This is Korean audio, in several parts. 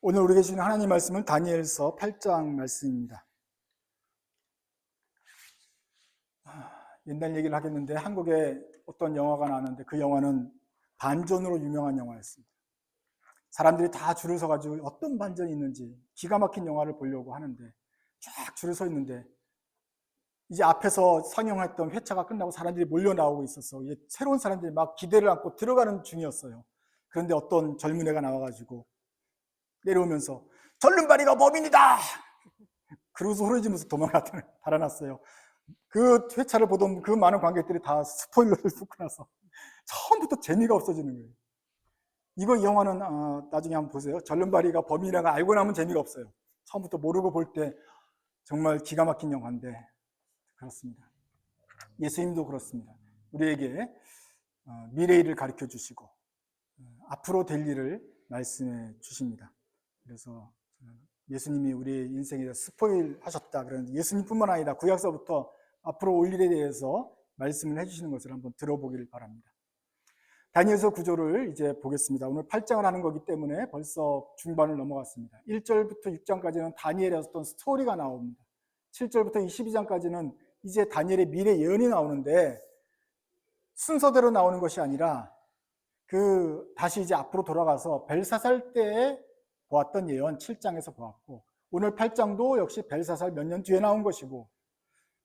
오늘 우리에게 주신 하나님 말씀은 다니엘서 8장 말씀입니다. 옛날 얘기를 하겠는데 한국에 어떤 영화가 나왔는데 그 영화는 반전으로 유명한 영화였습니다. 사람들이 다 줄을 서가지고 어떤 반전이 있는지 기가 막힌 영화를 보려고 하는데 쫙 줄을 서 있는데 이제 앞에서 상영했던 회차가 끝나고 사람들이 몰려 나오고 있었어. 이제 새로운 사람들이 막 기대를 안고 들어가는 중이었어요. 그런데 어떤 젊은 애가 나와가지고 내려오면서 절름발이가 범인이다! 그러고서 소리지면서 달아났어요. 그 회차를 보던 그 많은 관객들이 다 스포일러를 듣고 나서 처음부터 재미가 없어지는 거예요. 이 영화는 나중에 한번 보세요. 절름발이가 범인이라고 알고 나면 재미가 없어요. 처음부터 모르고 볼 때 정말 기가 막힌 영화인데 그렇습니다. 예수님도 그렇습니다. 우리에게 미래의 일을 가르쳐 주시고 앞으로 될 일을 말씀해 주십니다. 그래서 예수님이 우리의 인생에 스포일 하셨다. 그런데 예수님뿐만 아니라 구약서부터 앞으로 올 일에 대해서 말씀을 해주시는 것을 한번 들어보길 바랍니다. 다니엘서 구조를 이제 보겠습니다. 오늘 8장을 하는 거기 때문에 벌써 중반을 넘어갔습니다. 1절부터 6장까지는 다니엘의 어떤 스토리가 나옵니다. 7절부터 22장까지는 이제 다니엘의 미래 예언이 나오는데 순서대로 나오는 것이 아니라 다시 이제 앞으로 돌아가서 벨사살 때에 보았던 예언 7장에서 보았고, 오늘 8장도 역시 벨사살 몇 년 뒤에 나온 것이고,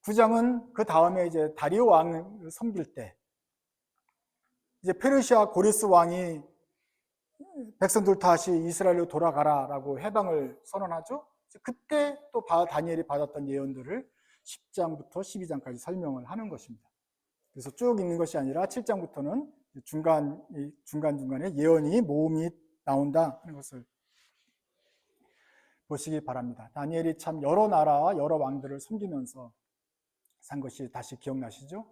9장은 그 다음에 이제 다리오 왕을 섬길 때, 이제 페르시아 고레스 왕이 백성들 다시 이스라엘로 돌아가라라고 해방을 선언하죠. 그때 또 다니엘이 받았던 예언들을 10장부터 12장까지 설명을 하는 것입니다. 그래서 쭉 읽는 것이 아니라 7장부터는 중간중간에 예언이 모음이 나온다 하는 것을 보시기 바랍니다. 다니엘이 참 여러 나라, 여러 왕들을 섬기면서 산 것이 다시 기억나시죠?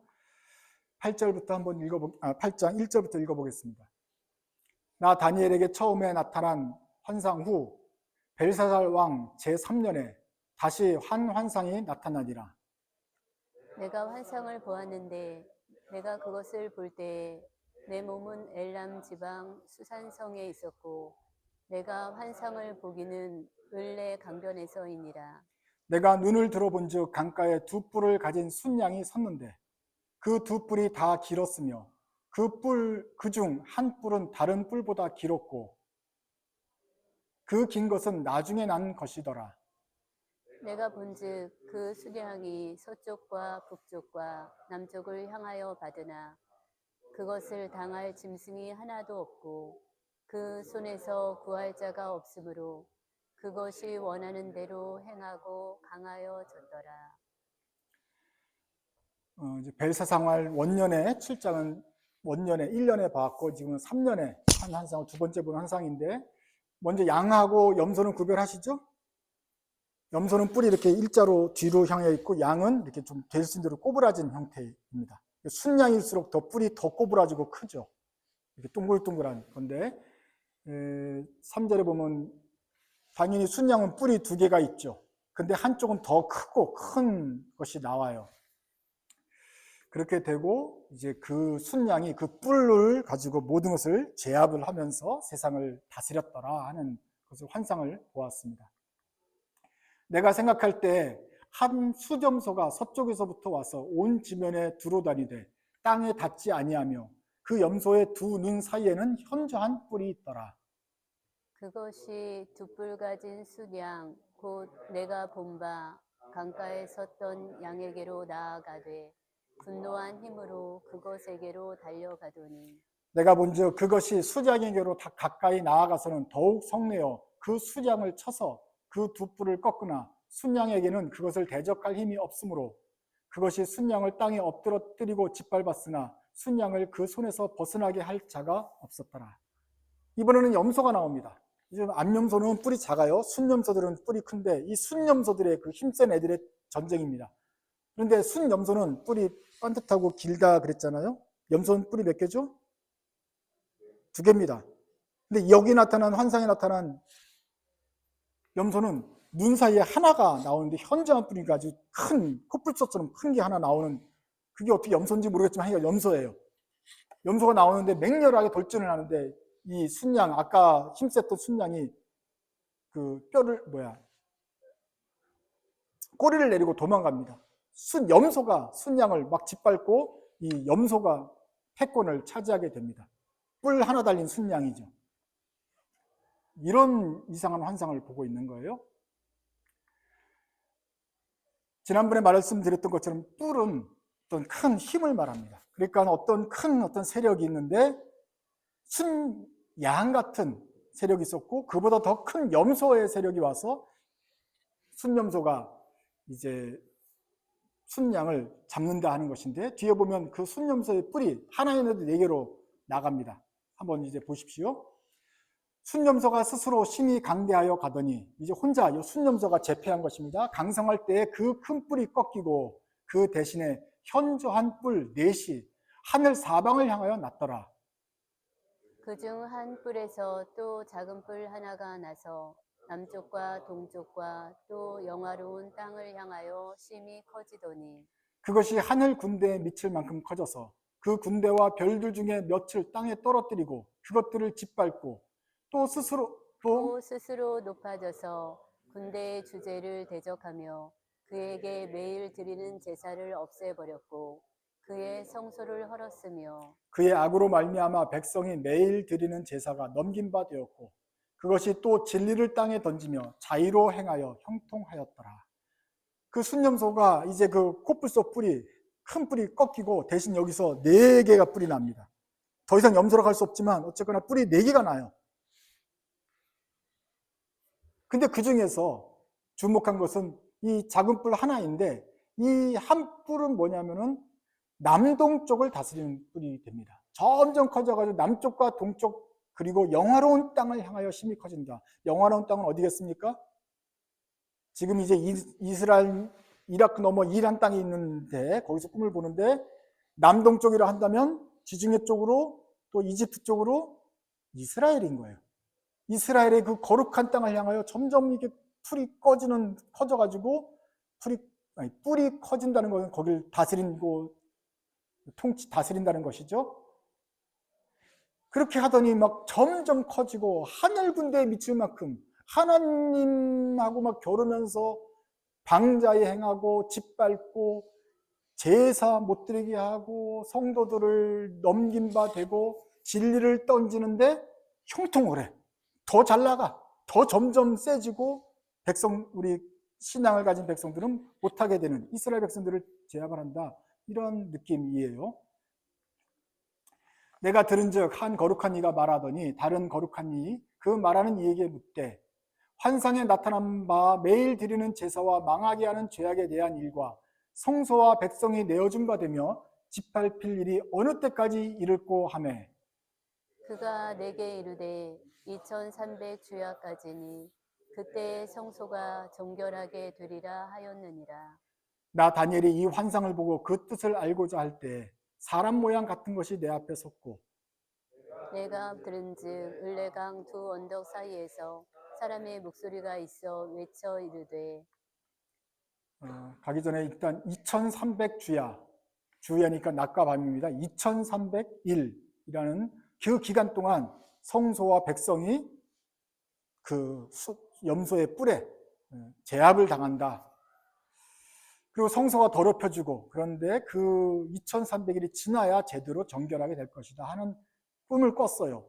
8장 1절부터 읽어보겠습니다. 나 다니엘에게 처음에 나타난 환상 후 벨사살 왕 제3년에 다시 한 환상이 나타나니라. 내가 환상을 보았는데 내가 그것을 볼 때에 내 몸은 엘람 지방 수산성에 있었고 내가 환상을 보기는 을레 강변에서이니라. 내가 눈을 들어본 즉 강가에 두 뿔을 가진 순양이 섰는데 그 두 뿔이 다 길었으며 그 중 한 뿔은 다른 뿔보다 길었고 그 긴 것은 나중에 난 것이더라. 내가 본즉 그 순양이 서쪽과 북쪽과 남쪽을 향하여 받으나 그것을 당할 짐승이 하나도 없고 그 손에서 구할 자가 없으므로 그것이 원하는 대로 행하고 강하여 졌더라. 이제 벨사상활 원년에 7장은 원년에 1년에 봤고 지금은 3년에 한 환상, 두 번째 본 환상인데 먼저 양하고 염소는 구별하시죠? 염소는 뿔이 이렇게 일자로 뒤로 향해 있고 양은 이렇게 좀 될순대로 꼬부라진 형태입니다. 순양일수록 더 뿔이 더 꼬부라지고 크죠. 이렇게 동글동글한 건데 3절에 보면 당연히 순양은 뿔이 두 개가 있죠. 근데 한쪽은 더 크고 큰 것이 나와요. 그렇게 되고 이제 그 순양이 그 뿔을 가지고 모든 것을 제압을 하면서 세상을 다스렸더라 하는 것을 환상을 보았습니다. 내가 생각할 때 한 수점소가 서쪽에서부터 와서 온 지면에 두루다니되 땅에 닿지 아니하며 그 염소의 두 눈 사이에는 현저한 뿔이 있더라. 그것이 두 뿔 가진 순양 곧 내가 본 바 강가에 섰던 양에게로 나아가되 분노한 힘으로 그것에게로 달려가더니 내가 본즉 그것이 수장에게로 가까이 나아가서는 더욱 성내어 그 수장을 쳐서 그 두 뿔을 꺾으나 순양에게는 그것을 대적할 힘이 없으므로 그것이 순양을 땅에 엎드러뜨리고 짓밟았으나 순양을 그 손에서 벗어나게 할 자가 없었더라. 이번에는 염소가 나옵니다. 이제 암염소는 뿔이 작아요. 순염소들은 뿔이 큰데 이 순염소들의 그 힘센 애들의 전쟁입니다. 그런데 순염소는 뿔이 반듯하고 길다 그랬잖아요. 염소는 뿔이 몇 개죠? 두 개입니다. 근데 여기 나타난 환상에 나타난 염소는 눈 사이에 하나가 나오는데 현저한 뿔이니까 아주 큰 코뿔소처럼 큰 게 하나 나오는, 그게 어떻게 염소인지 모르겠지만 하여간 염소예요. 염소가 나오는데 맹렬하게 돌진을 하는데 이 순양, 아까 힘셌던 순양이 그 뼈를 꼬리를 내리고 도망갑니다. 염소가 순양을 막 짓밟고 이 염소가 패권을 차지하게 됩니다. 뿔 하나 달린 순양이죠. 이런 이상한 환상을 보고 있는 거예요. 지난번에 말씀드렸던 것처럼 뿔은 어떤 큰 힘을 말합니다. 그러니까 어떤 세력이 있는데 순양 같은 세력이 있었고 그보다 더 큰 염소의 세력이 와서 순염소가 이제 순양을 잡는다 하는 것인데, 뒤에 보면 그 순염소의 뿔이 하나에도 4개로 나갑니다. 한번 이제 보십시오. 순염소가 스스로 심히 강대하여 가더니, 이제 혼자 이 순염소가 제패한 것입니다. 강성할 때 그 큰 뿔이 꺾이고 그 대신에 현저한 뿔 넷이 하늘 사방을 향하여 났더라. 그중 한 뿔에서 또 작은 뿔 하나가 나서 남쪽과 동쪽과 또 영화로운 땅을 향하여 심히 커지더니 그것이 하늘 군대에 미칠 만큼 커져서 그 군대와 별들 중에 몇을 땅에 떨어뜨리고 그것들을 짓밟고 또 스스로 높아져서 군대의 주제를 대적하며 그에게 매일 드리는 제사를 없애버렸고 그의 성소를 헐었으며 그의 악으로 말미암아 백성이 매일 드리는 제사가 넘긴 바 되었고 그것이 또 진리를 땅에 던지며 자의로 행하여 형통하였더라. 그 순염소가 이제 그 코뿔소 큰 뿔이 꺾이고 대신 여기서 4개가 뿔이 납니다. 더 이상 염소로 갈 수 없지만 어쨌거나 뿔이 4개가 나요. 근데 그 중에서 주목한 것은 이 작은 뿔 하나인데 이 한 뿔은 뭐냐면은 남동쪽을 다스리는 뿔이 됩니다. 점점 커져가지고 남쪽과 동쪽 그리고 영화로운 땅을 향하여 심히 커진다. 영화로운 땅은 어디겠습니까? 지금 이제 이스라엘, 이라크 넘어 이란 땅이 있는데 거기서 꿈을 보는데 남동쪽이라 한다면 지중해 쪽으로 또 이집트 쪽으로 이스라엘인 거예요. 이스라엘의 그 거룩한 땅을 향하여 점점 이게 풀이 커져가지고 뿔이 커진다는 것은 거길 다스린다는 것이죠. 그렇게 하더니 막 점점 커지고 하늘 군대에 미칠 만큼 하나님하고 막 겨루면서 방자에 행하고 짓밟고 제사 못 드리게 하고 성도들을 넘긴 바 되고 진리를 던지는데 형통을 해. 더 잘 나가. 더 점점 세지고 우리 신앙을 가진 백성들은 못하게 되는, 이스라엘 백성들을 제압을 한다. 이런 느낌이에요. 내가 들은즉 한 거룩한 이가 말하더니 다른 거룩한 이 그 말하는 이에게 묻되 환상에 나타난 바 매일 드리는 제사와 망하게 하는 죄악에 대한 일과 성소와 백성이 내어준 바 되며 짓밟힐 일이 어느 때까지 이를꼬 하매 그가 내게 이르되 2300 주야까지니 그때 성소가 정결하게 되리라 하였느니라. 나 다니엘이 이 환상을 보고 그 뜻을 알고자 할 때 사람 모양 같은 것이 내 앞에 섰고 내가 들은즉 을레강 두 언덕 사이에서 사람의 목소리가 있어 외쳐 이르되 가기 전에 일단 2300주야니까 낮과 밤입니다. 2301이라는 그 기간 동안 성소와 백성이 그 염소의 뿔에 제압을 당한다. 그리고 성소가 더럽혀지고 그런데 그 2300일이 지나야 제대로 정결하게 될 것이다 하는 꿈을 꿨어요.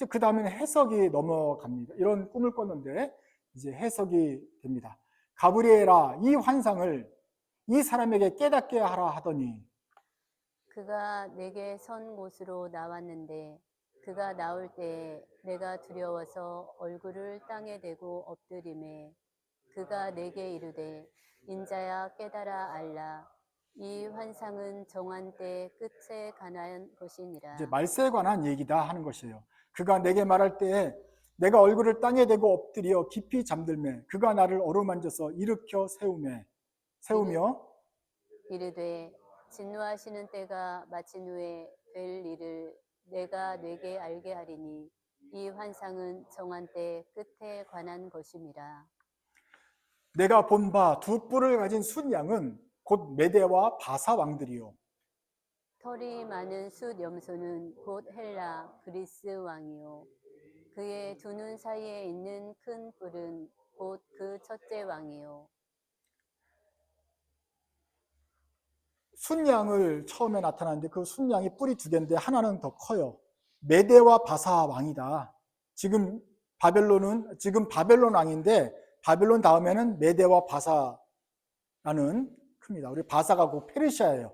그 다음에는 해석이 넘어갑니다. 이런 꿈을 꿨는데 이제 해석이 됩니다. 가브리엘아, 이 환상을 이 사람에게 깨닫게 하라 하더니 그가 내게 선 곳으로 나왔는데 그가 나올 때 내가 두려워서 얼굴을 땅에 대고 엎드리매 그가 내게 이르되 인자야 깨달아 알라. 이 환상은 정한 때 끝에 관한 것이니라. 이제 말세에 관한 얘기다 하는 것이에요. 그가 내게 말할 때에 내가 얼굴을 땅에 대고 엎드려 깊이 잠들매 그가 나를 어루만져서 일으켜 세우며 이르되 진노하시는 때가 마친 후에 될 일을 내가 내게 알게 하리니 이 환상은 정한 때 끝에 관한 것임이라. 내가 본 바 두 뿔을 가진 순양은 곧 메대와 바사 왕들이요 털이 많은 숫 염소는 곧 헬라 그리스 왕이요 그의 두 눈 사이에 있는 큰 뿔은 곧 그 첫째 왕이요. 순양을 처음에 나타났는데 그 순양이 뿔이 두 개인데 하나는 더 커요. 메대와 바사 왕이다. 지금 바벨론 왕인데 바벨론 다음에는 메대와 바사라는 큽니다. 우리 바사가 곧 페르시아예요.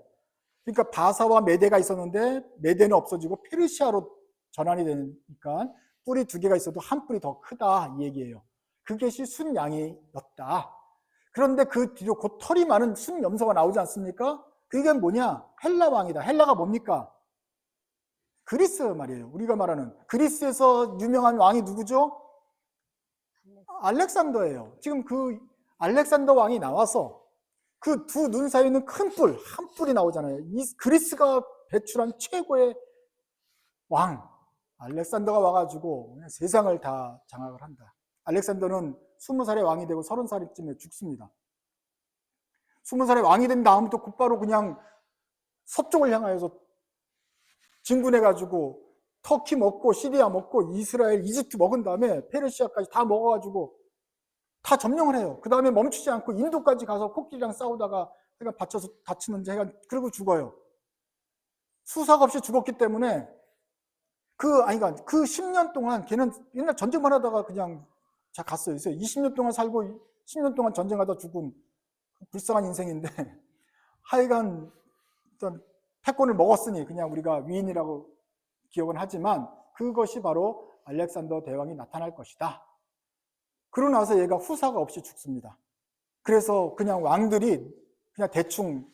그러니까 바사와 메대가 있었는데 메대는 없어지고 페르시아로 전환이 되니까 뿔이 두 개가 있어도 한 뿔이 더 크다 이 얘기예요. 그것이 순양이었다. 그런데 그 뒤로 곧 털이 많은 순염소가 나오지 않습니까? 그게 뭐냐? 헬라 왕이다. 헬라가 뭡니까? 그리스 말이에요. 우리가 말하는 그리스에서 유명한 왕이 누구죠? 알렉산더예요. 지금 그 알렉산더 왕이 나와서 그 두 눈 사이에 있는 큰 뿔, 한 뿔이 나오잖아요. 이 그리스가 배출한 최고의 왕 알렉산더가 와가지고 세상을 다 장악을 한다. 알렉산더는 20살에 왕이 되고 30살쯤에 죽습니다. 20살에 왕이 된 다음부터 곧바로 그냥 서쪽을 향하여서 진군해가지고 터키 먹고 시리아 먹고 이스라엘, 이집트 먹은 다음에 페르시아까지 다 먹어가지고 다 점령을 해요. 그 다음에 멈추지 않고 인도까지 가서 코끼리랑 싸우다가 해가 받쳐서 다치는지 해가 그리고 죽어요. 수삭 없이 죽었기 때문에 그 10년 동안 걔는 옛날 전쟁만 하다가 그냥 갔어요. 20년 동안 살고 10년 동안 전쟁하다 죽은 불쌍한 인생인데 하여간 일단 패권을 먹었으니 그냥 우리가 위인이라고 기억은 하지만 그것이 바로 알렉산더 대왕이 나타날 것이다. 그러고 나서 얘가 후사가 없이 죽습니다. 그래서 그냥 왕들이 그냥 대충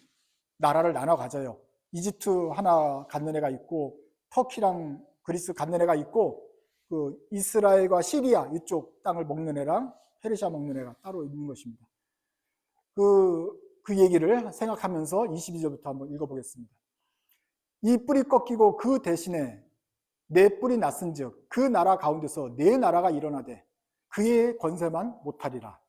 나라를 나눠 가져요. 이집트 하나 갖는 애가 있고 터키랑 그리스 갖는 애가 있고 그 이스라엘과 시리아 이쪽 땅을 먹는 애랑 페르시아 먹는 애가 따로 있는 것입니다. 그 얘기를 생각하면서 22절부터 한번 읽어보겠습니다. 이 뿔이 꺾이고 그 대신에 내 뿔이 났은즉 그 나라 가운데서 내 나라가 일어나되 그의 권세만 못하리라.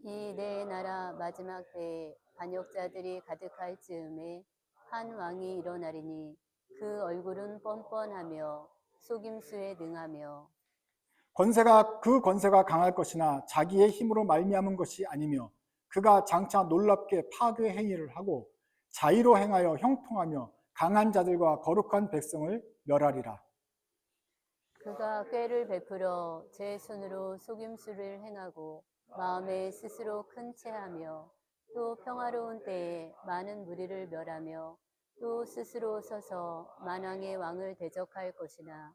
이 내 나라 마지막 때에 반역자들이 가득할 즈음에 한 왕이 일어나리니 그 얼굴은 뻔뻔하며 속임수에 능하며 그 권세가 강할 것이나 자기의 힘으로 말미암은 것이 아니며 그가 장차 놀랍게 파괴 행위를 하고 자의로 행하여 형통하며 강한 자들과 거룩한 백성을 멸하리라. 그가 꾀를 베풀어 제 손으로 속임수를 행하고 마음에 스스로 큰 체하며 또 평화로운 때에 많은 무리를 멸하며 또 스스로 서서 만왕의 왕을 대적할 것이나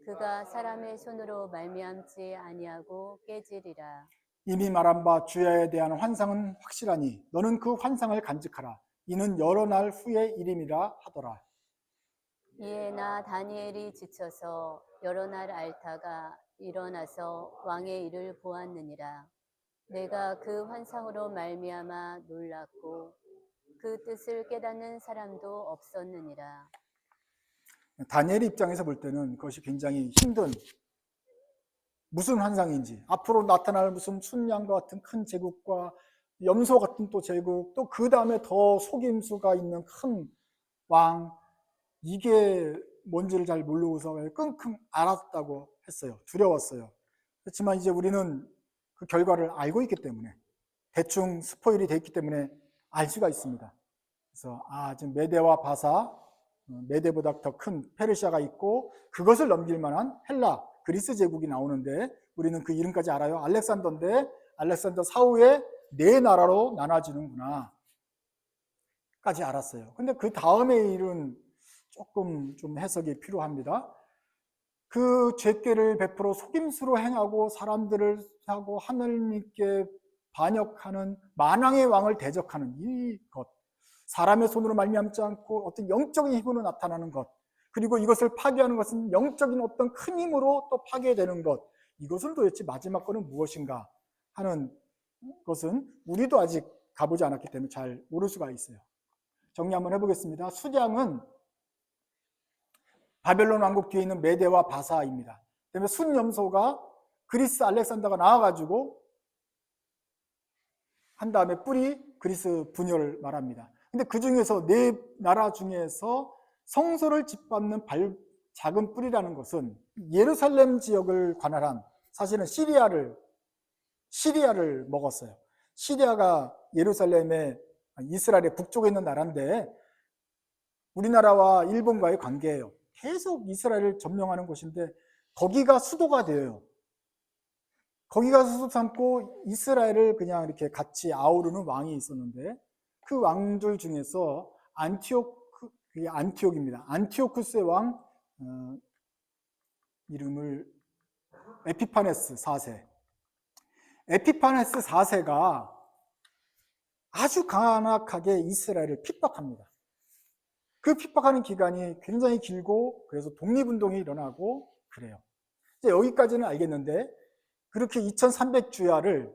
그가 사람의 손으로 말미암지 아니하고 깨지리라. 이미 말한 바 주야에 대한 환상은 확실하니 너는 그 환상을 간직하라. 이는 여러 날 후의 일임이라 하더라. 이에 나 다니엘이 지쳐서 여러 날 앓다가 일어나서 왕의 일을 보았느니라. 내가 그 환상으로 말미암아 놀랐고 그 뜻을 깨닫는 사람도 없었느니라. 다니엘 입장에서 볼 때는 그것이 굉장히 힘든 무슨 환상인지 앞으로 나타날 무슨 순양과 같은 큰 제국과 염소 같은 또 제국 또 그 다음에 더 속임수가 있는 큰 왕 이게 뭔지를 잘 모르고서 끙끙 앓았다고 했어요. 두려웠어요. 그렇지만 이제 우리는 그 결과를 알고 있기 때문에 대충 스포일이 돼 있기 때문에 알 수가 있습니다. 그래서 지금 메대와 바사 메대보다 더 큰 페르시아가 있고 그것을 넘길 만한 헬라 그리스 제국이 나오는데 우리는 그 이름까지 알아요. 알렉산더인데 알렉산더 사후에 네 나라로 나눠지는구나 까지 알았어요. 근데 그 다음의 일은 조금 좀 해석이 필요합니다. 그 죄죄를 베풀어 속임수로 행하고 사람들을 하고 하늘님께 반역하는 만왕의 왕을 대적하는 이것, 사람의 손으로 말미암지 않고 어떤 영적인 힘으로 나타나는 것, 그리고 이것을 파괴하는 것은 영적인 어떤 큰 힘으로 또 파괴되는 것, 이것은 도대체 마지막 거는 무엇인가 하는 것은 우리도 아직 가보지 않았기 때문에 잘 모를 수가 있어요. 정리 한번 해보겠습니다. 수장은 바벨론 왕국 뒤에 있는 메대와 바사입니다. 그다음에 순염소가 그리스 알렉산더가 나와가지고 한 다음에 뿔이 그리스 분열을 말합니다. 근데 그 중에서 네 나라 중에서 성소를 짓밟는 작은 뿔이라는 것은 예루살렘 지역을 관할한, 사실은 시리아를 먹었어요. 시리아가 예루살렘의 이스라엘의 북쪽에 있는 나라인데 우리나라와 일본과의 관계예요. 계속 이스라엘을 점령하는 곳인데 거기가 수도가 되어요. 거기가 수도 삼고 이스라엘을 그냥 이렇게 같이 아우르는 왕이 있었는데 그 왕들 중에서 안티옥입니다. 안티오쿠스의 왕 이름을 에피파네스 4세. 에피파네스 4세가 아주 강력하게 이스라엘을 핍박합니다. 그 핍박하는 기간이 굉장히 길고 그래서 독립운동이 일어나고 그래요. 이제 여기까지는 알겠는데 그렇게 2300주야를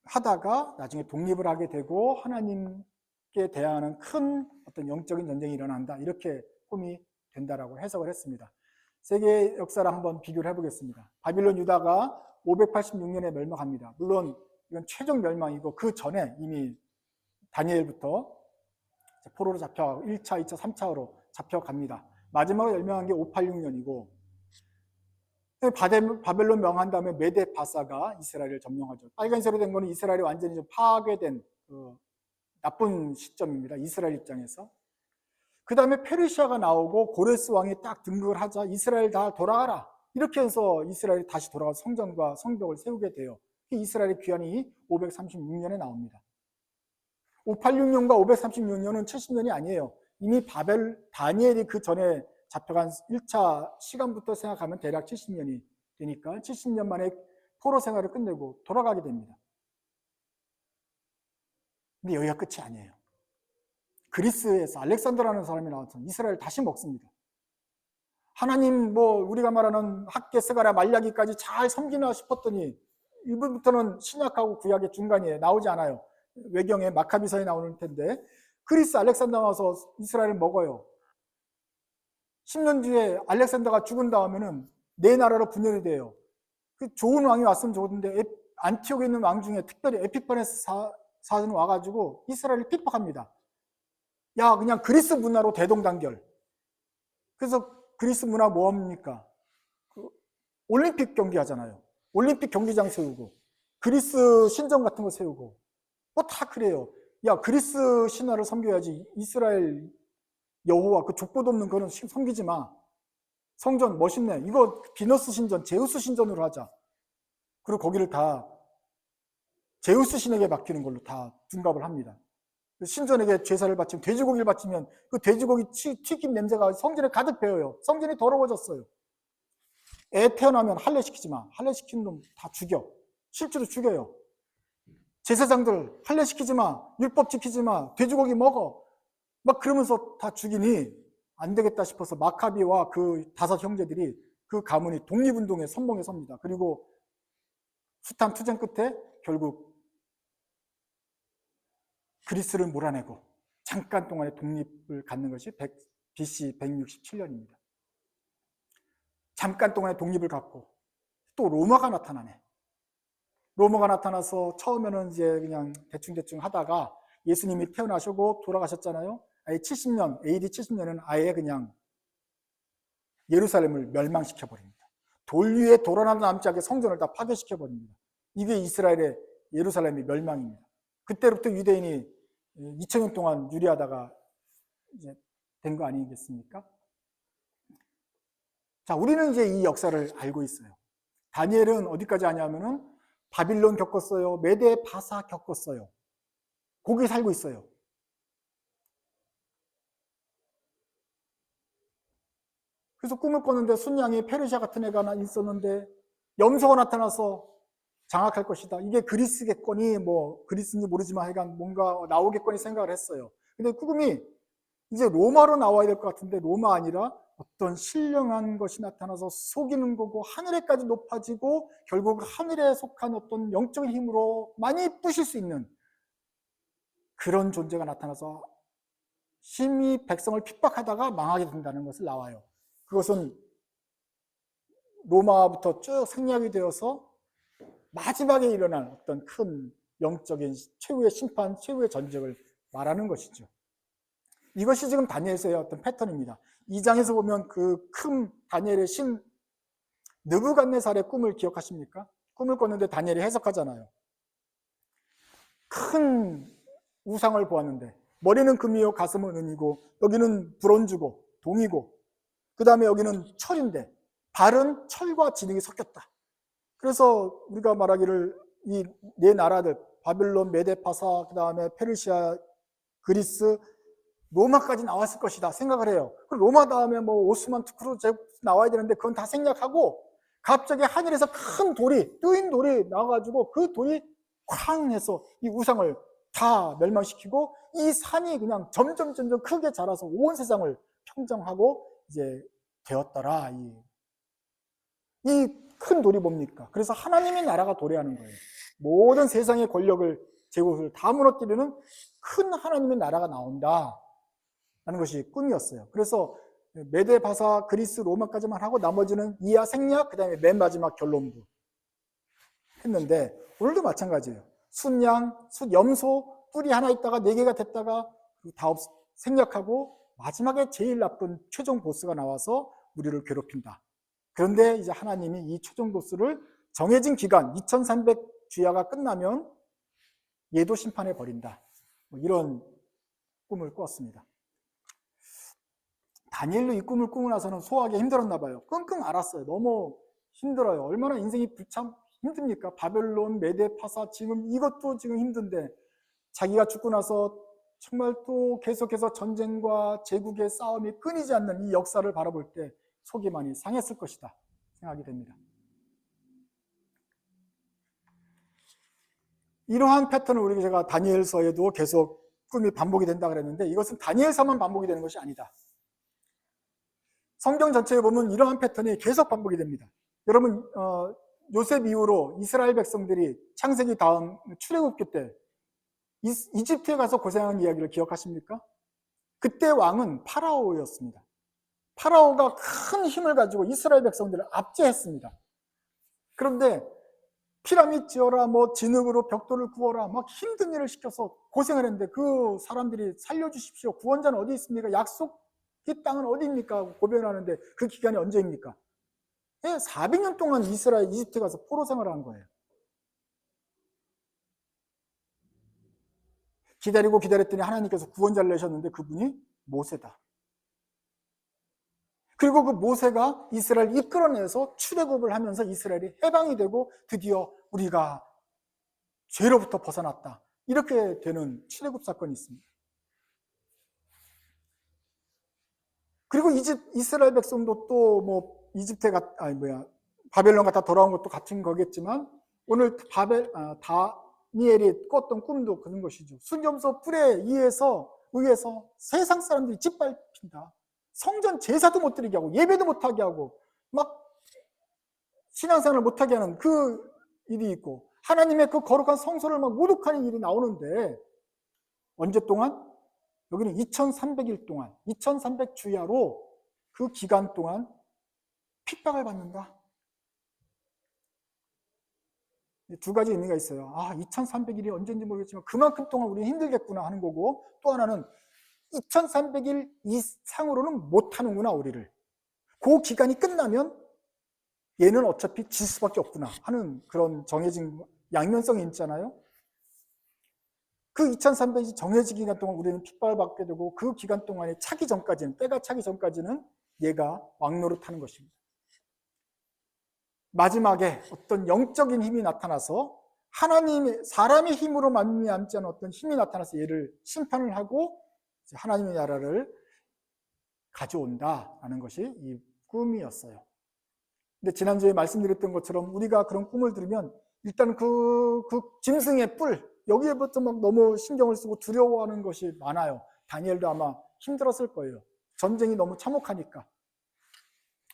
하다가 나중에 독립을 하게 되고 하나님께 대항하는 큰 어떤 영적인 전쟁이 일어난다, 이렇게 꿈이 된다라고 해석을 했습니다. 세계 역사를 한번 비교를 해보겠습니다. 바빌론 유다가 586년에 멸망합니다. 물론 이건 최종 멸망이고 그 전에 이미 다니엘부터 포로로 잡혀가고 1차, 2차, 3차로 잡혀갑니다. 마지막으로 멸망한 게 586년이고 바벨론 명한 다음에 메데 바사가 이스라엘을 점령하죠. 빨간색으로 된 거는 이스라엘이 완전히 좀 파괴된 나쁜 시점입니다. 이스라엘 입장에서. 그 다음에 페르시아가 나오고 고레스 왕이 딱 등극을 하자 이스라엘 다 돌아가라, 이렇게 해서 이스라엘이 다시 돌아가서 성전과 성벽을 세우게 돼요. 이스라엘의 귀환이 536년에 나옵니다. 586년과 536년은 70년이 아니에요. 이미 다니엘이 그 전에 잡혀간 1차 시간부터 생각하면 대략 70년이 되니까 70년 만에 포로 생활을 끝내고 돌아가게 됩니다. 근데 여기가 끝이 아니에요. 그리스에서 알렉산더라는 사람이 나와서 이스라엘 다시 먹습니다. 하나님 우리가 말하는 학계, 스가랴, 말라기까지 잘 섬기나 싶었더니 이분부터는 신약하고 구약의 중간이에요. 나오지 않아요. 외경에 마카비서에 나오는 텐데 그리스 알렉산더 와서 이스라엘을 먹어요. 10년 뒤에 알렉산더가 죽은 다음에는 네 나라로 분열이 돼요. 그 좋은 왕이 왔으면 좋은데 안티옥에 있는 왕 중에 특별히 에피파네스 4세는 와가지고 이스라엘을 핍박합니다. 야, 그냥 그리스 문화로 대동단결. 그래서 그리스 문화 뭐합니까? 올림픽 경기 하잖아요. 올림픽 경기장 세우고 그리스 신전 같은 거 세우고 다 그래요. 야, 그리스 신화를 섬겨야지. 이스라엘 여호와 그 족보도 없는 거는 섬기지 마. 성전 멋있네. 이거 비너스 신전, 제우스 신전으로 하자. 그리고 거기를 다 제우스 신에게 맡기는 걸로 다 둔갑을 합니다. 신전에게 제사를 바치면, 돼지고기를 바치면 그 돼지고기 튀김 냄새가 성전에 가득 배어요. 성전이 더러워졌어요. 애 태어나면 할례시키지 마. 할례시키는 놈 다 죽여. 실제로 죽여요. 제사장들 할례시키지 마. 율법 지키지 마. 돼지고기 먹어. 막 그러면서 다 죽이니 안 되겠다 싶어서 마카비와 그 5 형제들이 그 가문이 독립운동에 선봉에 섭니다. 그리고 숱한 투쟁 끝에 결국 그리스를 몰아내고 잠깐 동안의 독립을 갖는 것이 BC 167년입니다. 잠깐 동안의 독립을 갖고 또 로마가 나타나네. 로마가 나타나서 처음에는 이제 그냥 대충 하다가 예수님이 태어나시고 돌아가셨잖아요. 아예 70년, AD 70년은 아예 그냥 예루살렘을 멸망시켜 버립니다. 돌 위에 돌 하나 남지 않게 성전을 다 파괴시켜 버립니다. 이게 이스라엘의 예루살렘의 멸망입니다. 그때부터 유대인이 2000년 동안 유리하다가 이제 된 거 아니겠습니까? 자, 우리는 이제 이 역사를 알고 있어요. 다니엘은 어디까지 하냐면은 바빌론 겪었어요. 메데 바사 겪었어요. 거기 살고 있어요. 그래서 꿈을 꿨는데 순양이 페르시아 같은 애가 있었는데 염소가 나타나서 장악할 것이다. 이게 그리스겠거니 그리스인지 모르지만 하여간 뭔가 나오겠거니 생각을 했어요. 근데 꿈이 이제 로마로 나와야 될 것 같은데 로마 아니라 어떤 신령한 것이 나타나서 속이는 거고 하늘에까지 높아지고 결국 하늘에 속한 어떤 영적인 힘으로 많이 부실 수 있는 그런 존재가 나타나서 심히 백성을 핍박하다가 망하게 된다는 것을 나와요. 그것은 로마부터 쭉 생략이 되어서 마지막에 일어날 어떤 큰 영적인 최후의 심판, 최후의 전쟁을 말하는 것이죠. 이것이 지금 다니엘서의 어떤 패턴입니다. 2장에서 보면 그 큰 다니엘의 신 느부갓네살의 꿈을 기억하십니까? 꿈을 꿨는데 다니엘이 해석하잖아요. 큰 우상을 보았는데 머리는 금이요 가슴은 은이고 여기는 브론즈고 동이고 그 다음에 여기는 철인데 발은 철과 진흙이 섞였다. 그래서 우리가 말하기를 이 네 나라들 바빌론, 메데파사, 그 다음에 페르시아, 그리스, 로마까지 나왔을 것이다 생각을 해요. 로마 다음에 뭐 오스만 투크루 제국 나와야 되는데 그건 다 생략하고 갑자기 하늘에서 큰 돌이 뜨인 돌이 나와가지고 그 돌이 쾅 해서 이 우상을 다 멸망시키고 이 산이 그냥 점점 크게 자라서 온 세상을 평정하고 이제 되었더라. 이 큰 돌이 뭡니까? 그래서 하나님의 나라가 도래하는 거예요. 모든 세상의 권력을 제국을 다 무너뜨리는 큰 하나님의 나라가 나온다 라는 것이 꿈이었어요. 그래서 메데, 바사, 그리스, 로마까지만 하고 나머지는 이하 생략, 그 다음에 맨 마지막 결론부 했는데 오늘도 마찬가지예요. 숫양, 숫염소, 뿔이 하나 있다가 4개가 됐다가 다 생략하고 마지막에 제일 나쁜 최종 보스가 나와서 우리를 괴롭힌다. 그런데 이제 하나님이 이 최종 보스를 정해진 기간 2300 주야가 끝나면 얘도 심판해 버린다. 이런 꿈을 꾸었습니다. 다니엘도 이 꿈을 꾸고 나서는 소화하기 힘들었나 봐요. 끙끙 앓았어요. 너무 힘들어요. 얼마나 인생이 참 힘듭니까? 바벨론, 메데, 파사 지금 이것도 지금 힘든데 자기가 죽고 나서 정말 또 계속해서 전쟁과 제국의 싸움이 끊이지 않는 이 역사를 바라볼 때 속이 많이 상했을 것이다 생각이 됩니다. 이러한 패턴을 우리 제가 다니엘서에도 계속 꿈이 반복이 된다 그랬는데 이것은 다니엘서만 반복이 되는 것이 아니다. 성경 전체에 보면 이러한 패턴이 계속 반복이 됩니다. 여러분 요셉 이후로 이스라엘 백성들이 창세기 다음 출애굽기 때 이집트에 가서 고생한 이야기를 기억하십니까? 그때 왕은 파라오였습니다. 파라오가 큰 힘을 가지고 이스라엘 백성들을 압제했습니다. 그런데 피라미드 지어라, 뭐 진흙으로 벽돌을 구워라, 막 힘든 일을 시켜서 고생을 했는데 그 사람들이 살려주십시오. 구원자는 어디 있습니까? 약속의 땅은 어디입니까? 고백을 하는데 그 기간이 언제입니까? 400년 동안 이집트 가서 포로 생활을 한 거예요. 기다리고 기다렸더니 하나님께서 구원자를 내셨는데 그분이 모세다. 그리고 그 모세가 이스라엘을 이끌어내서 출애굽을 하면서 이스라엘이 해방이 되고 드디어 우리가 죄로부터 벗어났다. 이렇게 되는 출애굽 사건이 있습니다. 그리고 이스라엘 백성도 또 뭐 바벨론 갔다 돌아온 것도 같은 거겠지만 오늘 다니엘이 꿨던 꿈도 그런 것이죠. 순점소 뿔에 의해서 세상 사람들이 짓밟힌다. 성전 제사도 못 드리게 하고 예배도 못하게 하고 막 신앙생활을 못하게 하는 그 일이 있고 하나님의 그 거룩한 성소를 막 모독하는 일이 나오는데 언제 동안? 여기는 2300일 동안 2300 주야로 그 기간 동안 핍박을 받는다. 두 가지 의미가 있어요. 2300일이 언제인지 모르겠지만 그만큼 동안 우리는 힘들겠구나 하는 거고 또 하나는 2300일 이상으로는 못하는구나 우리를. 그 기간이 끝나면 얘는 어차피 질 수밖에 없구나 하는 그런 정해진 양면성이 있잖아요. 그 2300일이 정해진 기간 동안 우리는 핍박을 받게 되고 그 기간 동안에 때가 차기 전까지는 얘가 왕노릇하는 것입니다. 마지막에 어떤 영적인 힘이 나타나서 사람의 힘으로 말미암지 않은 어떤 힘이 나타나서 얘를 심판을 하고 하나님의 나라를 가져온다라는 것이 이 꿈이었어요. 근데 지난주에 말씀드렸던 것처럼 우리가 그런 꿈을 들으면 일단 그 짐승의 뿔 여기에부터 막 너무 신경을 쓰고 두려워하는 것이 많아요. 다니엘도 아마 힘들었을 거예요. 전쟁이 너무 참혹하니까.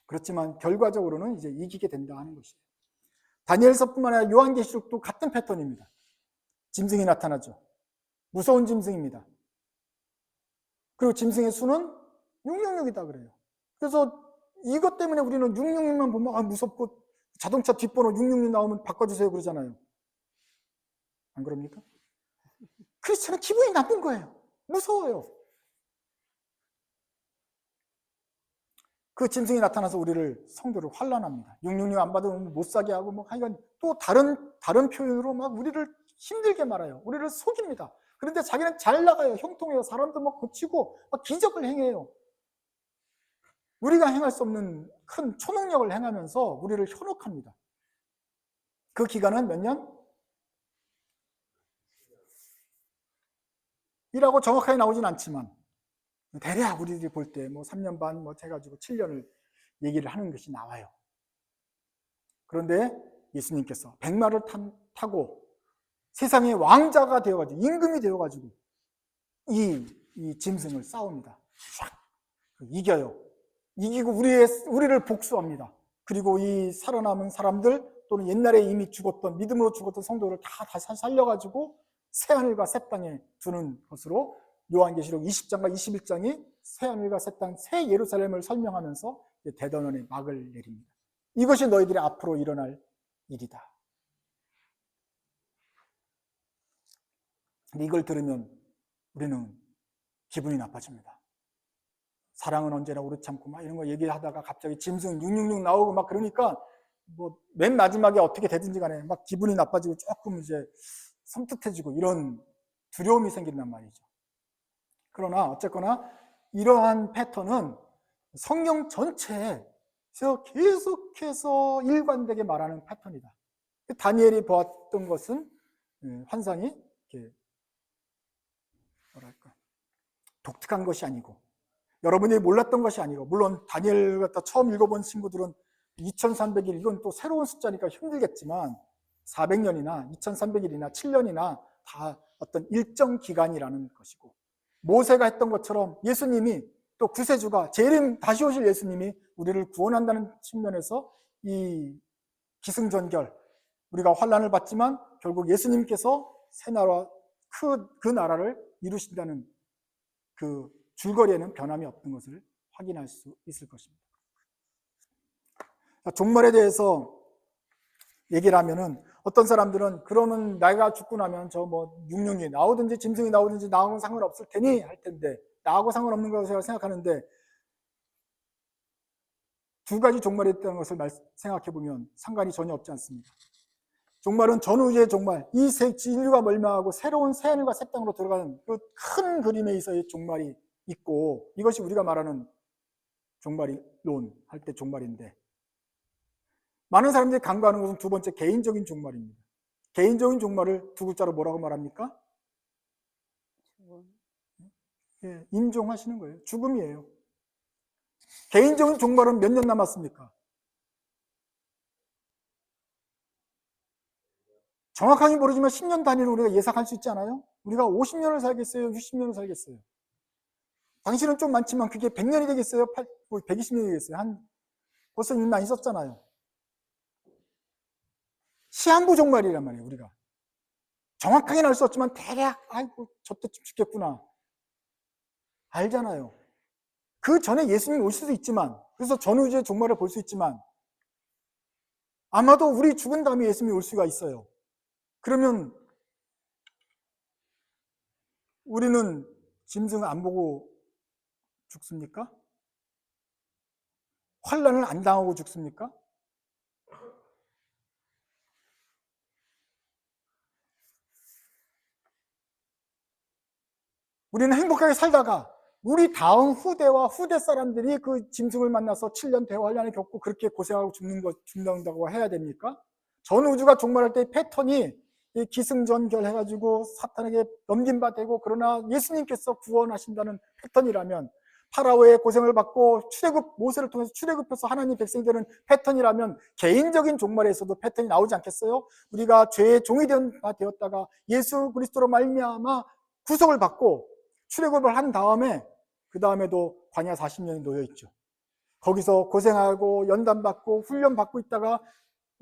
그렇지만 결과적으로는 이제 이기게 된다 하는 것이에요. 다니엘서뿐만 아니라 요한계시록도 같은 패턴입니다. 짐승이 나타나죠. 무서운 짐승입니다. 그리고 짐승의 수는 666이다 그래요. 그래서 이것 때문에 우리는 666만 보면 무섭고 자동차 뒷번호 666 나오면 바꿔주세요 그러잖아요. 안 그럽니까? 크리스천은 기분이 나쁜 거예요. 무서워요. 그 짐승이 나타나서 우리를 성도를 환난합니다. 666 안 받으면 못 사게 하고 뭐 하여간 또 다른 표현으로 막 우리를 힘들게 말아요. 우리를 속입니다. 그런데 자기는 잘 나가요. 형통해요. 사람도 막 고치고 막 기적을 행해요. 우리가 행할 수 없는 큰 초능력을 행하면서 우리를 현혹합니다. 그 기간은 몇 년? 이라고 정확하게 나오진 않지만 대략 우리들이 볼 때 뭐 3년 반 뭐 해가지고 7년을 얘기를 하는 것이 나와요. 그런데 예수님께서 백마를 타고 세상의 왕자가 되어가지고 임금이 되어가지고 이 짐승을 싸웁니다. 샥 이겨요. 이기고 우리를 복수합니다. 그리고 이 살아남은 사람들 또는 옛날에 이미 죽었던 믿음으로 죽었던 성도를 다 다시 살려가지고 새하늘과 새 땅에 두는 것으로 요한계시록 20장과 21장이 새하늘과 새 땅, 새 예루살렘을 설명하면서 대단원의 막을 내립니다. 이것이 너희들의 앞으로 일어날 일이다. 근데 이걸 들으면 우리는 기분이 나빠집니다. 사랑은 언제나 오래 참고 막 이런 거 얘기하다가 갑자기 짐승 666 나오고 막 그러니까 뭐 맨 마지막에 어떻게 되든지 간에 막 기분이 나빠지고 조금 이제 섬뜩해지고 이런 두려움이 생긴단 말이죠. 그러나 어쨌거나 이러한 패턴은 성경 전체에서 계속해서 일관되게 말하는 패턴이다. 다니엘이 보았던 것은 환상이 이렇게 뭐랄까 독특한 것이 아니고 여러분이 몰랐던 것이 아니고 물론 다니엘 갖다 처음 읽어본 친구들은 2300일 이건 또 새로운 숫자니까 힘들겠지만 400년이나 2300일이나 7년이나 다 어떤 일정 기간이라는 것이고 모세가 했던 것처럼 예수님이 또 구세주가 재림 다시 오실 예수님이 우리를 구원한다는 측면에서 이 기승전결 우리가 환난을 받지만 결국 예수님께서 새 나라 그 나라를 이루신다는 그 줄거리에는 변함이 없는 것을 확인할 수 있을 것입니다. 종말에 대해서 얘기를 하면은 어떤 사람들은 그러면 내가 죽고 나면 저 뭐 육룡이 나오든지 짐승이 나오든지 나하고는 상관없을 테니 할 텐데 나하고 상관없는 거라고 생각하는데 두 가지 종말이 있다는 것을 생각해 보면 상관이 전혀 없지 않습니다. 종말은 전우주의 종말, 이 인류가 멸망하고 새로운 새하늘과 새 땅으로 들어가는 그 큰 그림에 있어의 종말이 있고 이것이 우리가 말하는 종말이론 할 때 종말인데 많은 사람들이 간과하는 것은 두 번째 개인적인 종말입니다. 개인적인 종말을 두 글자로 뭐라고 말합니까? 예, 임종하시는 거예요. 죽음이에요. 개인적인 종말은 몇 년 남았습니까? 정확하게 모르지만 10년 단위로 우리가 예상할 수 있지 않아요? 우리가 50년을 살겠어요? 60년을 살겠어요? 당신은 좀 많지만 그게 100년이 되겠어요? 120년이 되겠어요? 벌써 이미 많이 썼잖아요. 시한부 종말이란 말이에요, 우리가. 정확하게는 알 수 없지만 대략 아이고 저때쯤 죽겠구나. 알잖아요. 그 전에 예수님이 올 수도 있지만 그래서 전우주의 종말을 볼 수 있지만 아마도 우리 죽은 다음에 예수님이 올 수가 있어요. 그러면 우리는 짐승 안 보고 죽습니까? 환난을 안 당하고 죽습니까? 우리는 행복하게 살다가 우리 다음 후대와 후대 사람들이 그 짐승을 만나서 7년 대환란을 겪고 그렇게 고생하고 죽는다고 해야 됩니까? 전 우주가 종말할 때 패턴이 기승전결 해가지고 사탄에게 넘김바 되고 그러나 예수님께서 구원하신다는 패턴이라면 파라오의 고생을 받고 모세를 통해서 출애굽해서 하나님 백성이 되는 패턴이라면 개인적인 종말에서도 패턴이 나오지 않겠어요? 우리가 죄의 종이 되었다가 예수 그리스도로 말미암아 구속을 받고 출애굽을 한 다음에 그 다음에도 광야 40년이 놓여 있죠. 거기서 고생하고 연단받고 훈련받고 있다가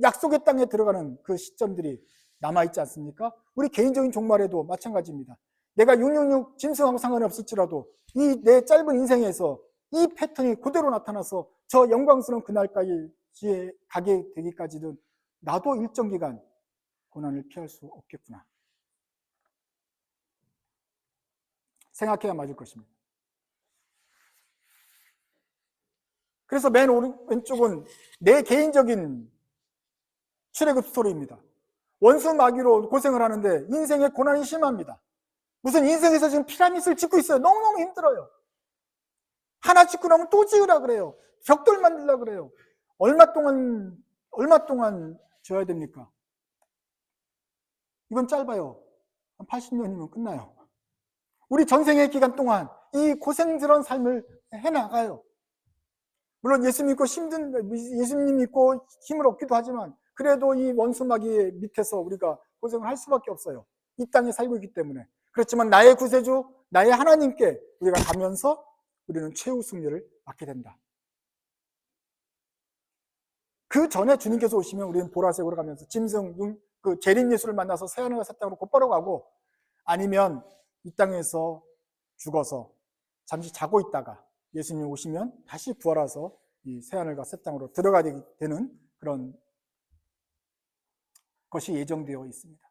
약속의 땅에 들어가는 그 시점들이 남아있지 않습니까? 우리 개인적인 종말에도 마찬가지입니다. 내가 666 짐승하고 상관이 없을지라도 이 내 짧은 인생에서 이 패턴이 그대로 나타나서 저 영광스러운 그날까지 가게 되기까지는 나도 일정 기간 고난을 피할 수 없겠구나. 생각해야 맞을 것입니다. 그래서 맨 왼쪽은 내 개인적인 출애굽 스토리입니다. 원수 마귀로 고생을 하는데 인생의 고난이 심합니다. 무슨 인생에서 지금 피라미드를 짓고 있어요. 너무너무 힘들어요. 하나 짓고 나면 또 지으라 그래요. 벽돌 만들라 그래요. 얼마 동안 지어야 됩니까? 이건 짧아요. 한 80년이면 끝나요. 우리 전생의 기간 동안 이 고생스러운 삶을 해나가요. 물론 예수 믿고 예수님 믿고 힘을 얻기도 하지만 그래도 이 원수마귀 밑에서 우리가 고생을 할 수밖에 없어요. 이 땅에 살고 있기 때문에. 그렇지만 나의 구세주, 나의 하나님께 우리가 가면서 우리는 최후 승리를 받게 된다. 그 전에 주님께서 오시면 우리는 보라색으로 가면서 짐승, 그 재림 예수를 만나서 새하늘과 새 땅으로 곧바로 가고, 아니면 이 땅에서 죽어서 잠시 자고 있다가 예수님 오시면 다시 부활해서 이 새하늘과 새 땅으로 들어가게 되는 그런 것이 예정되어 있습니다.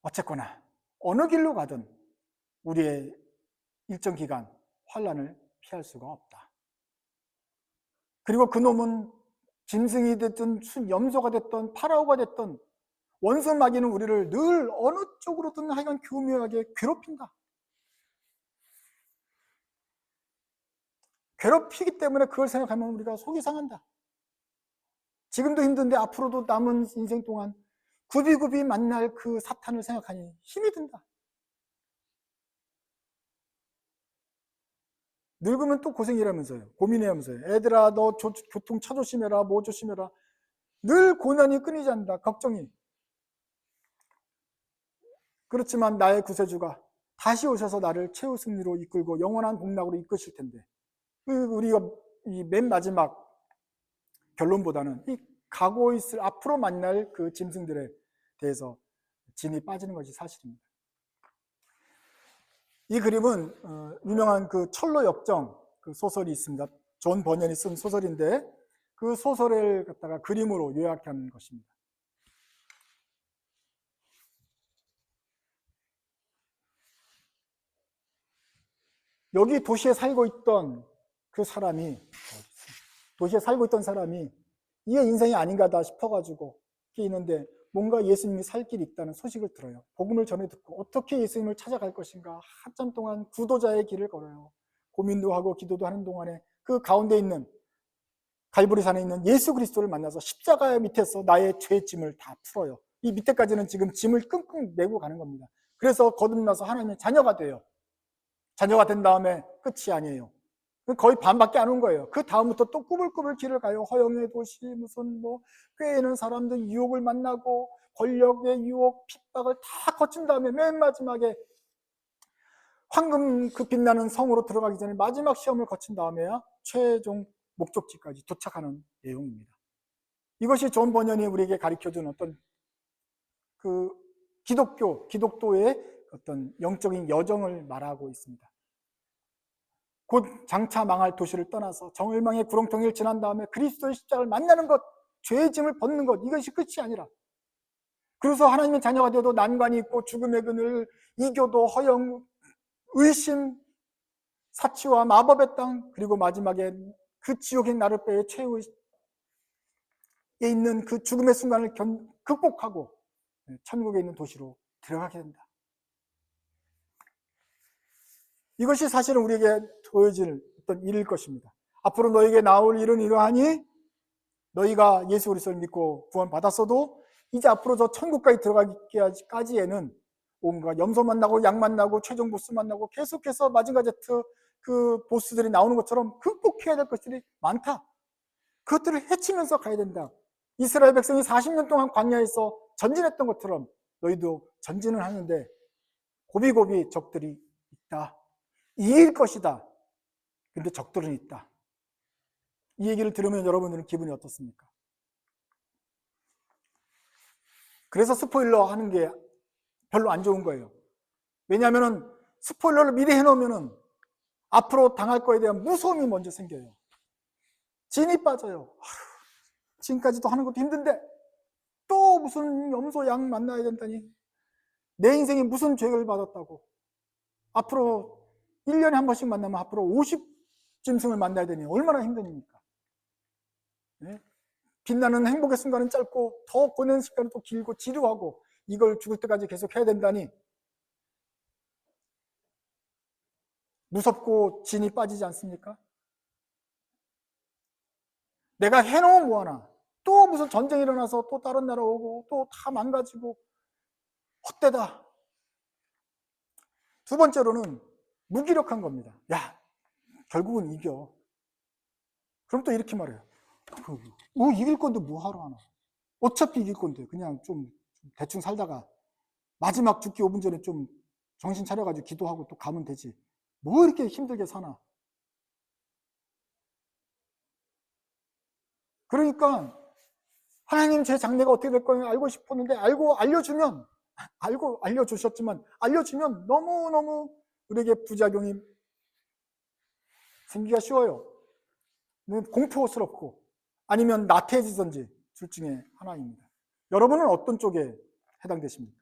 어쨌거나 어느 길로 가든 우리의 일정 기간 환난을 피할 수가 없다. 그리고 그놈은 짐승이 됐든 염소가 됐든 파라오가 됐든 원수 마귀는 우리를 늘 어느 쪽으로든 하여간 교묘하게 괴롭힌다. 괴롭히기 때문에 그걸 생각하면 우리가 속이 상한다. 지금도 힘든데 앞으로도 남은 인생 동안 굽이굽이 만날 그 사탄을 생각하니 힘이 든다. 늙으면 또 고생이라면서요. 고민해야면서요. 애들아 너 교통 차 조심해라, 뭐 조심해라. 늘 고난이 끊이지 않는다. 걱정이. 그렇지만 나의 구세주가 다시 오셔서 나를 최후 승리로 이끌고 영원한 복락으로 이끄실 텐데, 우리가 이 맨 마지막 결론보다는 이 가고 있을 앞으로 만날 그 짐승들에 대해서 진이 빠지는 것이 사실입니다. 이 그림은 유명한 그 철로 역정 그 소설이 있습니다. 존 버년이 쓴 소설인데 그 소설을 갖다가 그림으로 요약한 것입니다. 여기 도시에 살고 있던 사람이 이게 인생이 아닌가다 싶어가지고 이렇게 있는데 뭔가 예수님이 살 길이 있다는 소식을 들어요. 복음을 전해 듣고 어떻게 예수님을 찾아갈 것인가 한참 동안 구도자의 길을 걸어요. 고민도 하고 기도도 하는 동안에 그 가운데 있는 갈보리산에 있는 예수 그리스도를 만나서 십자가 밑에서 나의 죄의 짐을 다 풀어요. 이 밑에까지는 지금 짐을 끙끙 메고 가는 겁니다. 그래서 거듭나서 하나님의 자녀가 돼요. 자녀가 된 다음에 끝이 아니에요. 거의 반밖에 안 온 거예요. 그 다음부터 또 꾸불꾸불 길을 가요. 허영의 도시, 무슨 꾀에는 사람들 유혹을 만나고 권력의 유혹, 핍박을 다 거친 다음에 맨 마지막에 황금 그 빛나는 성으로 들어가기 전에 마지막 시험을 거친 다음에야 최종 목적지까지 도착하는 내용입니다. 이것이 존 버년이 우리에게 가르쳐준 어떤 그 기독도의 어떤 영적인 여정을 말하고 있습니다. 곧 장차 망할 도시를 떠나서 정öl망의 구렁텅이를 지난 다음에 그리스도의 십자가를 만나는 것, 죄의 짐을 벗는 것, 이것이 끝이 아니라, 그래서 하나님의 자녀가 되어도 난관이 있고 죽음의 그늘, 이교도, 허영, 의심, 사치와 마법의 땅, 그리고 마지막에 그 지옥의 나룻배의 최후에 있는 그 죽음의 순간을 극복하고 천국에 있는 도시로 들어가게 된다. 이것이 사실은 우리에게 보여질 어떤 일일 것입니다. 앞으로 너에게 나올 일은 이러하니 너희가 예수 그리스도를 믿고 구원받았어도 이제 앞으로 저 천국까지 들어가기까지에는 온갖 염소 만나고 양 만나고 최종 보스 만나고 계속해서 마징가 제트 그 보스들이 나오는 것처럼 극복해야 될 것들이 많다. 그것들을 헤치면서 가야 된다. 이스라엘 백성이 40년 동안 광야에서 전진했던 것처럼 너희도 전진을 하는데 고비고비 적들이 있다. 이길 것이다. 근데 적들은 있다. 이 얘기를 들으면 여러분들은 기분이 어떻습니까? 그래서 스포일러 하는 게 별로 안 좋은 거예요. 왜냐하면 스포일러를 미리 해놓으면 앞으로 당할 거에 대한 무서움이 먼저 생겨요. 진이 빠져요. 지금까지도 하는 것도 힘든데 또 무슨 염소 양 만나야 된다니, 내 인생이 무슨 죄를 받았다고, 앞으로 1년에 한 번씩 만나면 앞으로 짐승을 만나야 되니 얼마나 힘듭니까? 네? 빛나는 행복의 순간은 짧고 더 보내는 시간은 또 길고 지루하고 이걸 죽을 때까지 계속 해야 된다니 무섭고 진이 빠지지 않습니까? 내가 해놓으면 뭐하나? 또 무슨 전쟁이 일어나서 또 다른 나라 오고 또 다 망가지고 헛되다. 두 번째로는 무기력한 겁니다. 야, 결국은 이겨. 그럼 또 이렇게 말해요. 이길 건데 뭐 하러 하나? 어차피 이길 건데 그냥 좀 대충 살다가 마지막 죽기 5분 전에 좀 정신 차려가지고 기도하고 또 가면 되지. 뭐 이렇게 힘들게 사나? 그러니까 하나님 제 장래가 어떻게 될 거냐 알고 싶었는데 알고 알려주셨지만 알려주면 너무너무 우리에게 부작용이 생기기가 쉬워요. 공포스럽고 아니면 나태해지든지 둘 중에 하나입니다. 여러분은 어떤 쪽에 해당되십니까?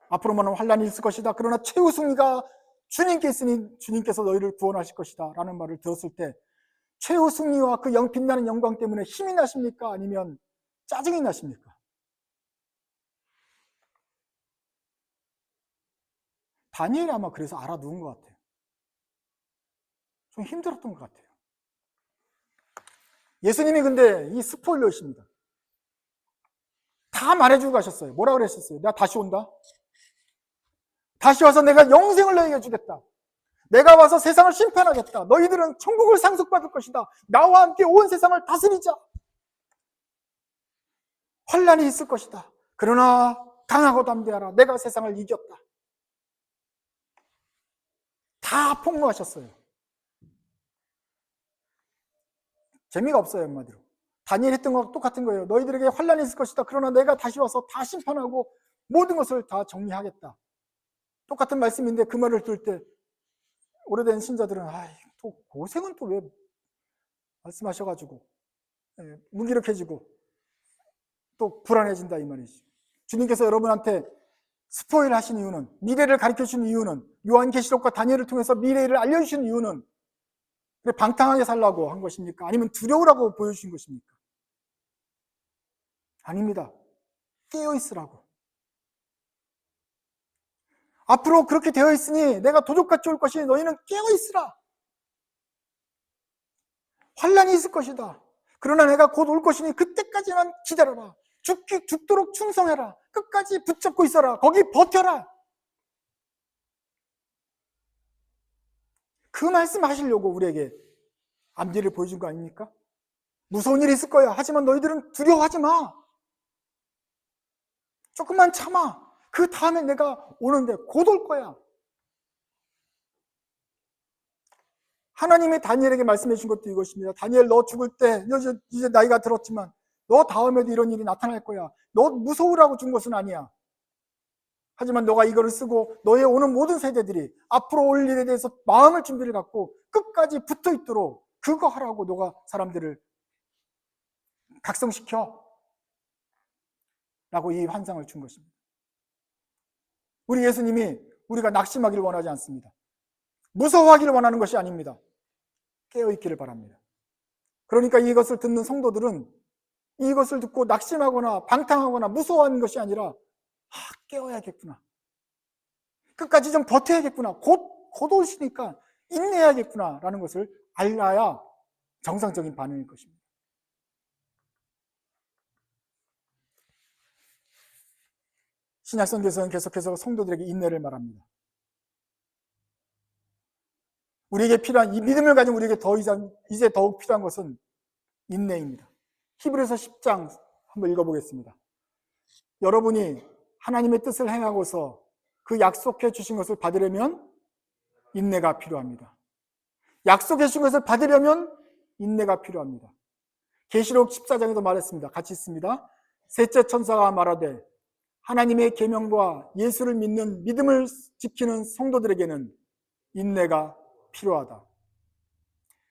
앞으로만은 환란이 있을 것이다. 그러나 최우승이가 주님께 있으니 주님께서 너희를 구원하실 것이다 라는 말을 들었을 때 최우승리와 그 빛나는 영광 때문에 힘이 나십니까? 아니면 짜증이 나십니까? 다니엘이 아마 그래서 알아두은 것 같아요. 좀 힘들었던 것 같아요. 예수님이 근데 이 스포일러십니다. 다 말해주고 가셨어요. 뭐라 그랬었어요? 내가 다시 온다. 다시 와서 내가 영생을 너에게 주겠다. 내가 와서 세상을 심판하겠다. 너희들은 천국을 상속받을 것이다. 나와 함께 온 세상을 다스리자. 환란이 있을 것이다. 그러나 강하고 담대하라. 내가 세상을 이겼다. 다 폭로하셨어요. 재미가 없어요, 한마디로. 다니엘 했던 거랑 똑같은 거예요. 너희들에게 환란이 있을 것이다. 그러나 내가 다시 와서 다 심판하고 모든 것을 다 정리하겠다. 똑같은 말씀인데 그 말을 들을 때 오래된 신자들은 또 고생은 또 왜 말씀하셔가지고 무기력해지고 또 불안해진다 이 말이죠. 주님께서 여러분한테 스포일 하신 이유는, 미래를 가르쳐 주신 이유는, 요한계시록과 다니엘을 통해서 미래를 알려주신 이유는 방탕하게 살라고 한 것입니까? 아니면 두려우라고 보여주신 것입니까? 아닙니다. 깨어있으라고. 앞으로 그렇게 되어 있으니 내가 도적같이 올 것이니 너희는 깨어있으라. 환란이 있을 것이다. 그러나 내가 곧 올 것이니 그때까지만 기다려라. 죽도록 충성해라. 끝까지 붙잡고 있어라. 거기 버텨라. 그 말씀 하시려고 우리에게 앞뒤를 보여준 거 아닙니까? 무서운 일이 있을 거야. 하지만 너희들은 두려워하지 마. 조금만 참아. 그 다음에 내가 오는데 곧 올 거야. 하나님이 다니엘에게 말씀해 주신 것도 이것입니다. 다니엘, 너 죽을 때 이제 나이가 들었지만 너 다음에도 이런 일이 나타날 거야. 너 무서우라고 준 것은 아니야. 하지만 너가 이거를 쓰고 너의 오는 모든 세대들이 앞으로 올 일에 대해서 마음을 준비를 갖고 끝까지 붙어 있도록 그거 하라고 너가 사람들을 각성시켜 라고 이 환상을 준 것입니다. 우리 예수님이 우리가 낙심하기를 원하지 않습니다. 무서워하기를 원하는 것이 아닙니다. 깨어있기를 바랍니다. 그러니까 이것을 듣는 성도들은 이것을 듣고 낙심하거나 방탕하거나 무서워하는 것이 아니라 깨어야겠구나. 끝까지 좀 버텨야겠구나. 곧 오시니까 인내해야겠구나 라는 것을 알아야 정상적인 반응일 것입니다. 신약성경에서는 계속해서 성도들에게 인내를 말합니다. 우리에게 필요한 이 믿음을 가진 우리에게 이제 더욱 필요한 것은 인내입니다. 히브리서 10장 한번 읽어보겠습니다. 여러분이 하나님의 뜻을 행하고서 그 약속해 주신 것을 받으려면 인내가 필요합니다. 약속해 주신 것을 받으려면 인내가 필요합니다. 계시록 14장에도 말했습니다. 같이 있습니다. 셋째 천사가 말하되 하나님의 계명과 예수를 믿는 믿음을 지키는 성도들에게는 인내가 필요하다.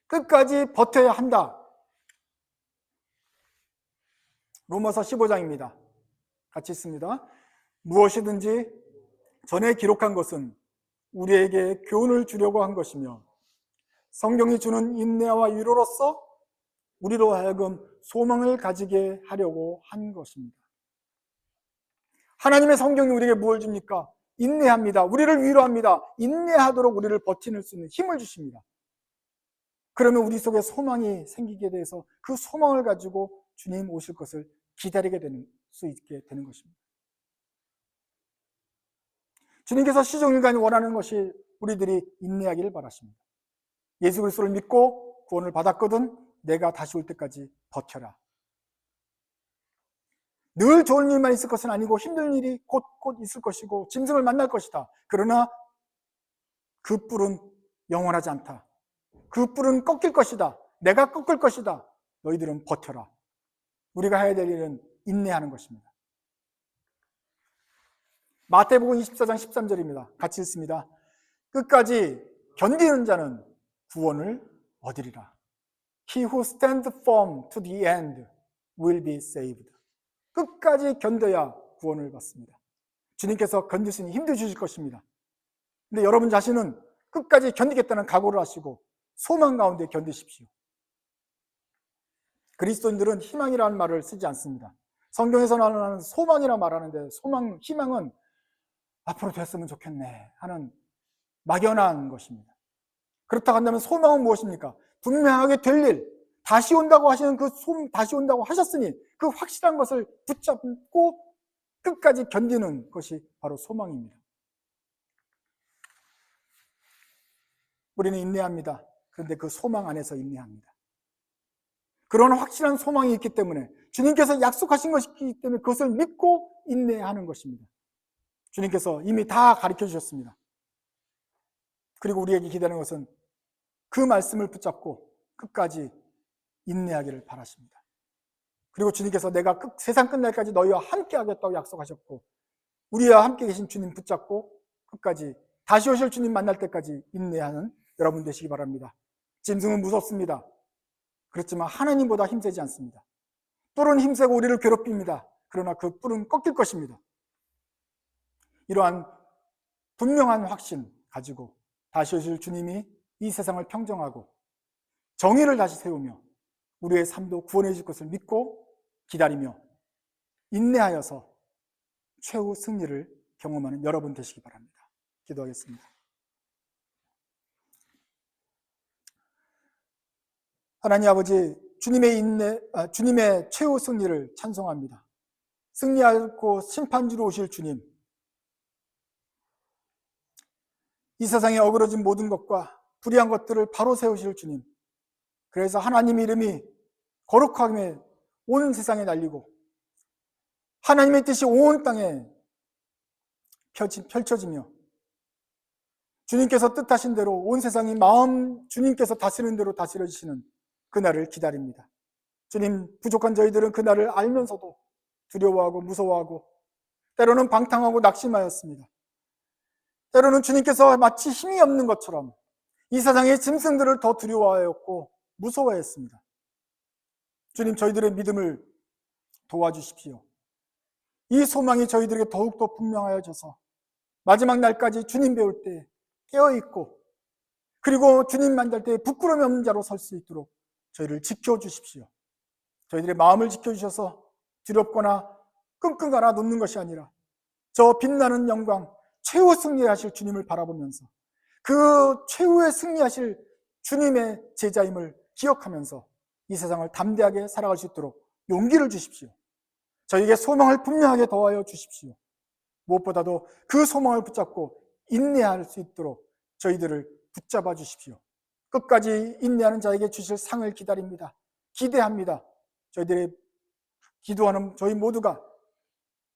끝까지 버텨야 한다. 로마서 15장입니다. 같이 있습니다. 무엇이든지 전에 기록한 것은 우리에게 교훈을 주려고 한 것이며 성경이 주는 인내와 위로로서 우리로 하여금 소망을 가지게 하려고 한 것입니다. 하나님의 성경이 우리에게 무엇을 줍니까? 인내합니다. 우리를 위로합니다. 인내하도록 우리를 버티는 수 있는 힘을 주십니다. 그러면 우리 속에 소망이 생기게 돼서 그 소망을 가지고 주님 오실 것을 기다리게 되는 수 있게 되는 것입니다. 주님께서 시종일관 원하는 것이 우리들이 인내하기를 바라십니다. 예수 그리스도를 믿고 구원을 받았거든 내가 다시 올 때까지 버텨라. 늘 좋은 일만 있을 것은 아니고 힘든 일이 곧곧 있을 것이고 짐승을 만날 것이다. 그러나 그 뿔은 영원하지 않다. 그 뿔은 꺾일 것이다. 내가 꺾을 것이다. 너희들은 버텨라. 우리가 해야 될 일은 인내하는 것입니다. 마태복음 24장 13절입니다. 같이 읽습니다. 끝까지 견디는 자는 구원을 얻으리라. He who stands firm to the end will be saved. 끝까지 견뎌야 구원을 받습니다. 주님께서 견딜 수 있는 힘도 주실 것입니다. 근데 여러분 자신은 끝까지 견디겠다는 각오를 하시고 소망 가운데 견디십시오. 그리스도인들은 희망이라는 말을 쓰지 않습니다. 성경에서 나오는 소망이라 말하는데 희망은 앞으로 됐으면 좋겠네 하는 막연한 것입니다. 그렇다고 한다면 소망은 무엇입니까? 분명하게 될 일, 다시 온다고 하시는 다시 온다고 하셨으니 그 확실한 것을 붙잡고 끝까지 견디는 것이 바로 소망입니다. 우리는 인내합니다. 그런데 그 소망 안에서 인내합니다. 그런 확실한 소망이 있기 때문에 주님께서 약속하신 것이기 때문에 그것을 믿고 인내하는 것입니다. 주님께서 이미 다 가르쳐 주셨습니다. 그리고 우리에게 기대하는 것은 그 말씀을 붙잡고 끝까지 인내하기를 바라십니다. 그리고 주님께서 내가 세상 끝날까지 너희와 함께 하겠다고 약속하셨고 우리와 함께 계신 주님 붙잡고 끝까지 다시 오실 주님 만날 때까지 인내하는 여러분 되시기 바랍니다. 짐승은 무섭습니다. 그렇지만 하나님보다 힘세지 않습니다. 뿔은 힘세고 우리를 괴롭힙니다. 그러나 그 뿔은 꺾일 것입니다. 이러한 분명한 확신 가지고 다시 오실 주님이 이 세상을 평정하고 정의를 다시 세우며 우리의 삶도 구원해 줄 것을 믿고 기다리며 인내하여서 최후 승리를 경험하는 여러분 되시기 바랍니다. 기도하겠습니다. 하나님 아버지, 주님의 최후 승리를 찬송합니다. 승리하고 심판주로 오실 주님, 이 세상에 어그러진 모든 것과 불의한 것들을 바로 세우실 주님, 그래서 하나님의 이름이 거룩하게 온 세상에 날리고 하나님의 뜻이 온 땅에 펼쳐지며 주님께서 뜻하신 대로 온 세상이 주님께서 다스리는 대로 다스려지시는 그날을 기다립니다. 주님, 부족한 저희들은 그날을 알면서도 두려워하고 무서워하고 때로는 방탕하고 낙심하였습니다. 때로는 주님께서 마치 힘이 없는 것처럼 이 세상의 짐승들을 더 두려워하였고 무서워했습니다. 주님, 저희들의 믿음을 도와주십시오. 이 소망이 저희들에게 더욱더 분명하여져서 마지막 날까지 주님 배울 때 깨어있고 그리고 주님 만날 때 부끄러움이 없는 자로 설 수 있도록 저희를 지켜주십시오. 저희들의 마음을 지켜주셔서 두렵거나 끙끙 놓는 것이 아니라 저 빛나는 영광, 최후 승리하실 주님을 바라보면서 그 최후의 승리하실 주님의 제자임을 기억하면서 이 세상을 담대하게 살아갈 수 있도록 용기를 주십시오. 저희에게 소망을 분명하게 더하여 주십시오. 무엇보다도 그 소망을 붙잡고 인내할 수 있도록 저희들을 붙잡아 주십시오. 끝까지 인내하는 자에게 주실 상을 기다립니다. 기대합니다. 저희들의 기도하는 저희 모두가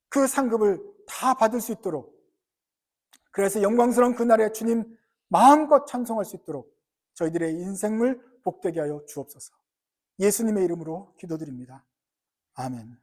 그 상급을 다 받을 수 있도록, 그래서 영광스러운 그날에 주님 마음껏 찬송할 수 있도록 저희들의 인생을 복되게 하여 주옵소서. 예수님의 이름으로 기도드립니다. 아멘.